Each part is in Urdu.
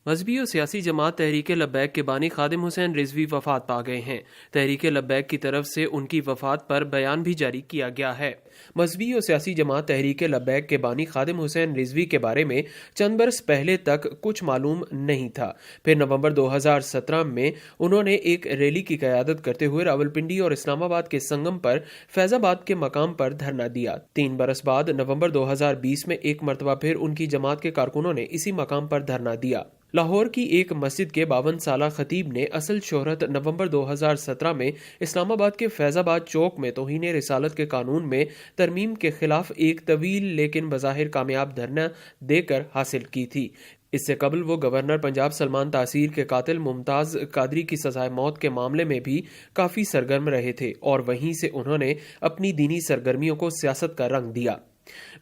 مذہبی و سیاسی جماعت تحریک لبیک کے بانی خادم حسین رضوی وفات پا گئے ہیں۔ تحریک لبیک کی طرف سے ان کی وفات پر بیان بھی جاری کیا گیا ہے۔ مذہبی و سیاسی جماعت تحریک لبیک کے بانی خادم حسین رضوی کے بارے میں چند برس پہلے تک کچھ معلوم نہیں تھا۔ پھر نومبر 2017 میں انہوں نے ایک ریلی کی قیادت کرتے ہوئے راولپنڈی اور اسلام آباد کے سنگم پر فیض آباد کے مقام پر دھرنا دیا۔ 3 برس بعد نومبر 2020 میں ایک مرتبہ پھر ان کی جماعت کے کارکنوں نے اسی مقام پر دھرنا دیا۔ لاہور کی ایک مسجد کے 52 سالہ خطیب نے اصل شہرت نومبر 2017 میں اسلام آباد کے فیض آباد چوک میں توہین رسالت کے قانون میں ترمیم کے خلاف ایک طویل لیکن بظاہر کامیاب دھرنا دے کر حاصل کی تھی۔ اس سے قبل وہ گورنر پنجاب سلمان تاثیر کے قاتل ممتاز قادری کی سزائے موت کے معاملے میں بھی کافی سرگرم رہے تھے اور وہیں سے انہوں نے اپنی دینی سرگرمیوں کو سیاست کا رنگ دیا۔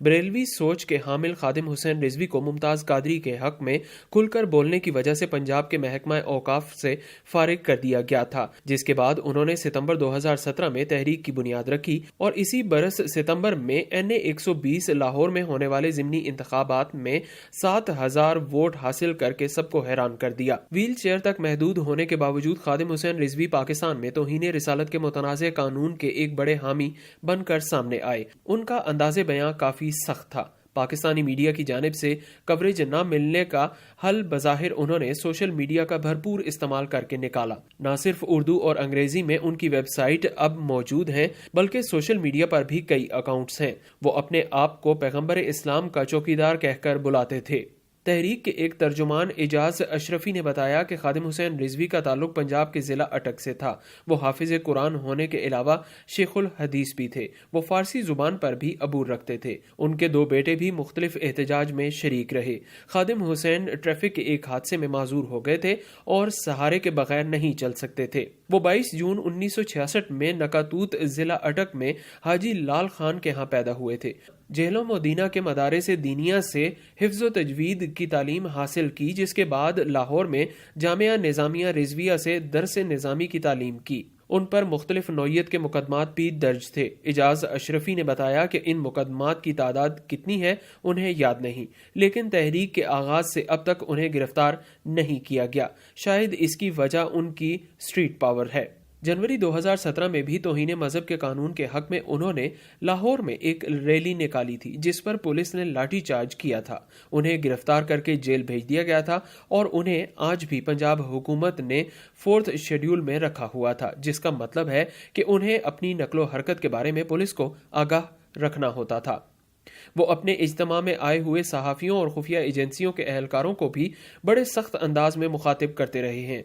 بریلوی سوچ کے حامل خادم حسین رضوی کو ممتاز قادری کے حق میں کھل کر بولنے کی وجہ سے پنجاب کے محکمہ اوقاف سے فارغ کر دیا گیا تھا، جس کے بعد انہوں نے ستمبر 2017 میں تحریک کی بنیاد رکھی اور اسی برس ستمبر میں NA 120 لاہور میں ہونے والے ضمنی انتخابات میں 7000 ووٹ حاصل کر کے سب کو حیران کر دیا۔ ویل چیئر تک محدود ہونے کے باوجود خادم حسین رضوی پاکستان میں توہین رسالت کے متنازع قانون کے ایک بڑے حامی بن کر سامنے آئے۔ ان کا انداز بیان کافی سخت تھا۔ پاکستانی میڈیا کی جانب سے کوریج نہ ملنے کا حل بظاہر انہوں نے سوشل میڈیا کا بھرپور استعمال کر کے نکالا۔ نہ صرف اردو اور انگریزی میں ان کی ویب سائٹ اب موجود ہیں بلکہ سوشل میڈیا پر بھی کئی اکاؤنٹس ہیں۔ وہ اپنے آپ کو پیغمبر اسلام کا چوکیدار کہہ کر بلاتے تھے۔ تحریک کے ایک ترجمان اعجاز اشرفی نے بتایا کہ خادم حسین رضوی کا تعلق پنجاب کے ضلع اٹک سے تھا۔ وہ حافظ قرآن ہونے کے علاوہ شیخ الحدیث بھی تھے۔ وہ فارسی زبان پر بھی عبور رکھتے تھے۔ ان کے 2 بیٹے بھی مختلف احتجاج میں شریک رہے۔ خادم حسین ٹریفک کے ایک حادثے میں معذور ہو گئے تھے اور سہارے کے بغیر نہیں چل سکتے تھے۔ وہ 22 جون 1966 میں نکاتوت ضلع اٹک میں حاجی لال خان کے ہاں پیدا ہوئے تھے۔ جہلم مدینہ کے مدارس دینیہ سے حفظ و تجوید کی تعلیم حاصل کی، جس کے بعد لاہور میں جامعہ نظامیہ رضویہ سے درس نظامی کی تعلیم کی۔ ان پر مختلف نوعیت کے مقدمات بھی درج تھے۔ اعجاز اشرفی نے بتایا کہ ان مقدمات کی تعداد کتنی ہے انہیں یاد نہیں، لیکن تحریک کے آغاز سے اب تک انہیں گرفتار نہیں کیا گیا۔ شاید اس کی وجہ ان کی اسٹریٹ پاور ہے۔ جنوری 2017 میں بھی توہین مذہب کے قانون کے حق میں انہوں نے لاہور میں ایک ریلی نکالی تھی، جس پر پولیس نے لاٹھی چارج کیا تھا۔ انہیں گرفتار کر کے جیل بھیج دیا گیا تھا اور انہیں آج بھی پنجاب حکومت نے 4 شیڈول میں رکھا ہوا تھا، جس کا مطلب ہے کہ انہیں اپنی نقل و حرکت کے بارے میں پولیس کو آگاہ رکھنا ہوتا تھا۔ وہ اپنے اجتماع میں آئے ہوئے صحافیوں اور خفیہ ایجنسیوں کے اہلکاروں کو بھی بڑے سخت انداز میں مخاطب کرتے رہے ہیں۔